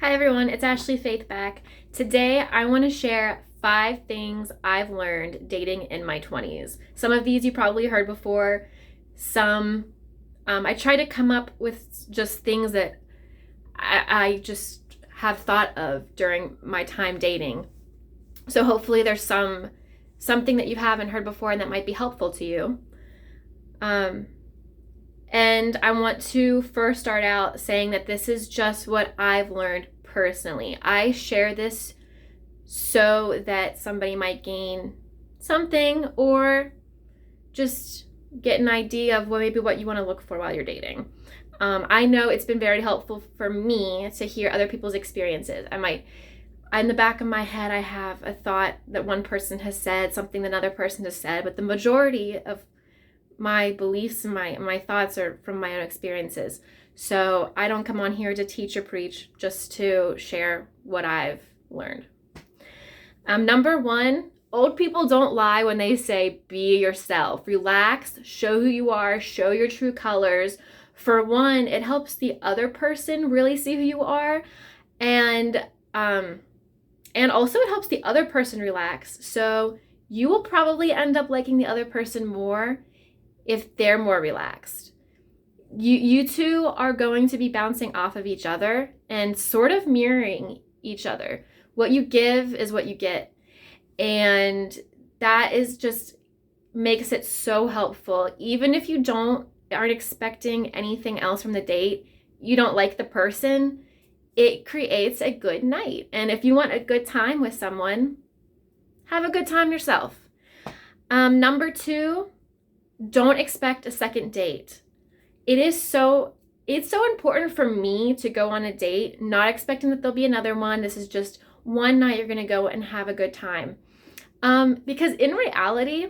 Hi everyone, it's Ashley Faith back. Today I want to share 5 things I've learned dating in my 20s. Some of these you probably heard before. Some I try to come up with just things that I just have thought of during my time dating. So hopefully there's something that you haven't heard before and that might be helpful to you. Um, and I want to first start out saying that this is just what I've learned personally. I share this so that somebody might gain something or just get an idea of maybe what you want to look for while you're dating. I know it's been very helpful for me to hear other people's experiences. In the back of my head, I have a thought that one person has said, something that another person has said, but the majority of my beliefs and my thoughts are from my own experiences. So I don't come on here to teach or preach, just to share what I've learned. Number one, old people don't lie when they say be yourself. Relax, show who you are, show your true colors. For one, it helps the other person really see who you are, and also it helps the other person relax. So you will probably end up liking the other person more if they're more relaxed. You two are going to be bouncing off of each other and sort of mirroring each other. What you give is what you get. And that is just makes it so helpful. Even if you aren't expecting anything else from the date, you don't like the person, it creates a good night. And if you want a good time with someone, have a good time yourself. Number two, don't expect a second date. It's so important for me to go on a date, not expecting that there'll be another one. This is just one night you're going to go and have a good time. Because in reality,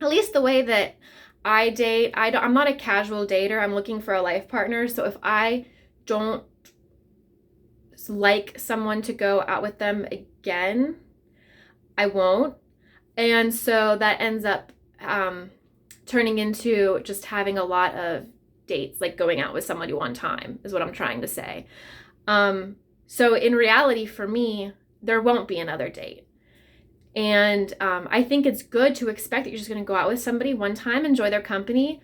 at least the way that I date, I'm not a casual dater. I'm looking for a life partner. So if I don't like someone to go out with them again, I won't. And so that ends up turning into just having a lot of dates, like going out with somebody one time is what I'm trying to say. So in reality, for me, there won't be another date. And I think it's good to expect that you're just going to go out with somebody one time, enjoy their company.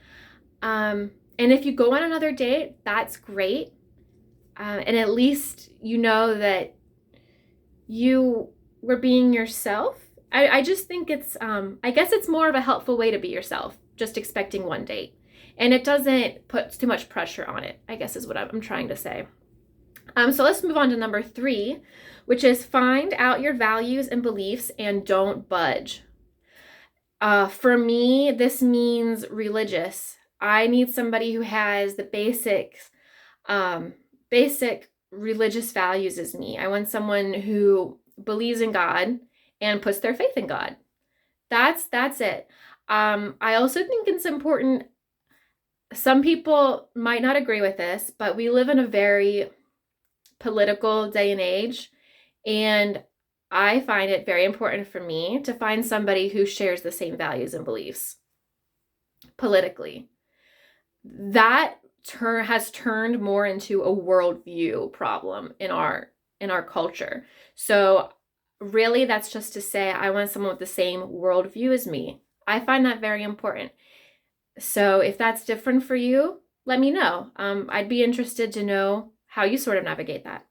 And if you go on another date, that's great. And at least you know that you were being yourself. I just think I guess it's more of a helpful way to be yourself, just expecting one date. And it doesn't put too much pressure on it, I guess is what I'm trying to say. So let's move on to number 3, which is find out your values and beliefs and don't budge. For me, this means religious. I need somebody who has the basic religious values as me. I want someone who believes in God and puts their faith in God. That's it. I also think it's important. Some people might not agree with this, but we live in a very political day and age, and I find it very important for me to find somebody who shares the same values and beliefs politically. That has turned more into a worldview problem in our culture. So really, that's just to say I want someone with the same worldview as me. I find that very important. So if that's different for you, let me know. I'd be interested to know how you sort of navigate that.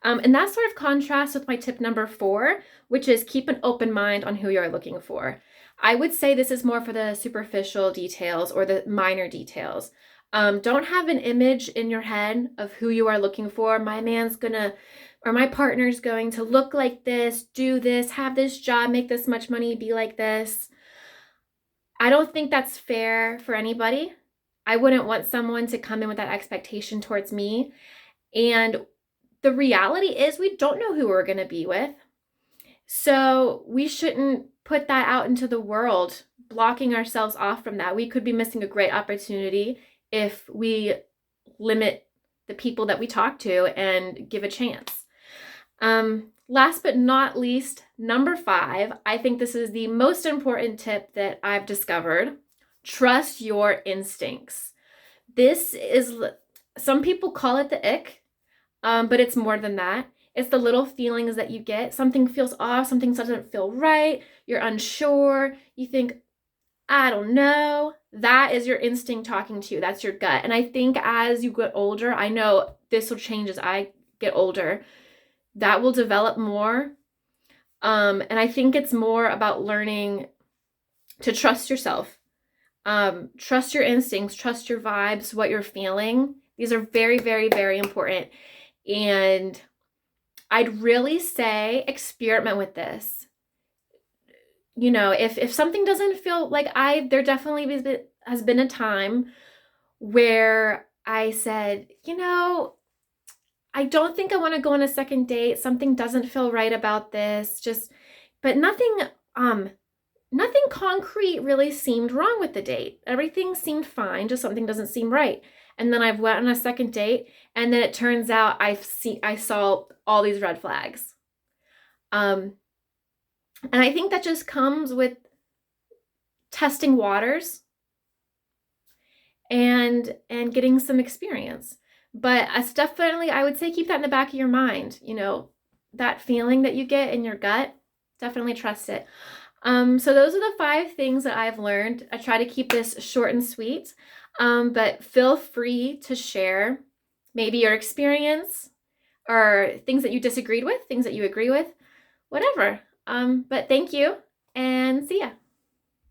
And that sort of contrasts with my tip number 4, which is keep an open mind on who you're looking for. I would say this is more for the superficial details or the minor details. Don't have an image in your head of who you are looking for. My partner's going to look like this, do this, have this job, make this much money, be like this. I don't think that's fair for anybody. I wouldn't want someone to come in with that expectation towards me. And the reality is we don't know who we're going to be with. So we shouldn't put that out into the world, blocking ourselves off from that. We could be missing a great opportunity if we limit the people that we talk to and give a chance. Last but not least, number 5, I think this is the most important tip that I've discovered. Trust your instincts. This is, some people call it the ick. But it's more than that. It's the little feelings that you get. Something feels off, something doesn't feel right, you're unsure, you think, I don't know. That is your instinct talking to you. That's your gut. And I think as you get older, I know this will change as I get older, that will develop more. And I think it's more about learning to trust yourself, trust your instincts, trust your vibes, what you're feeling. These are very, very, very important. And I'd really say experiment with this. You know, if something doesn't feel like there definitely has been a time where I said, you know, I don't think I want to go on a second date. Something doesn't feel right about this. But nothing concrete really seemed wrong with the date. Everything seemed fine, just something doesn't seem right. And then I've went on a second date, and then it turns out I saw all these red flags. And I think that just comes with testing waters and getting some experience. But it's definitely, I would say, keep that in the back of your mind. You know, that feeling that you get in your gut, definitely trust it. So those are the 5 things that I've learned. I try to keep this short and sweet, but feel free to share maybe your experience or things that you disagreed with, things that you agree with, whatever. But thank you, and see ya.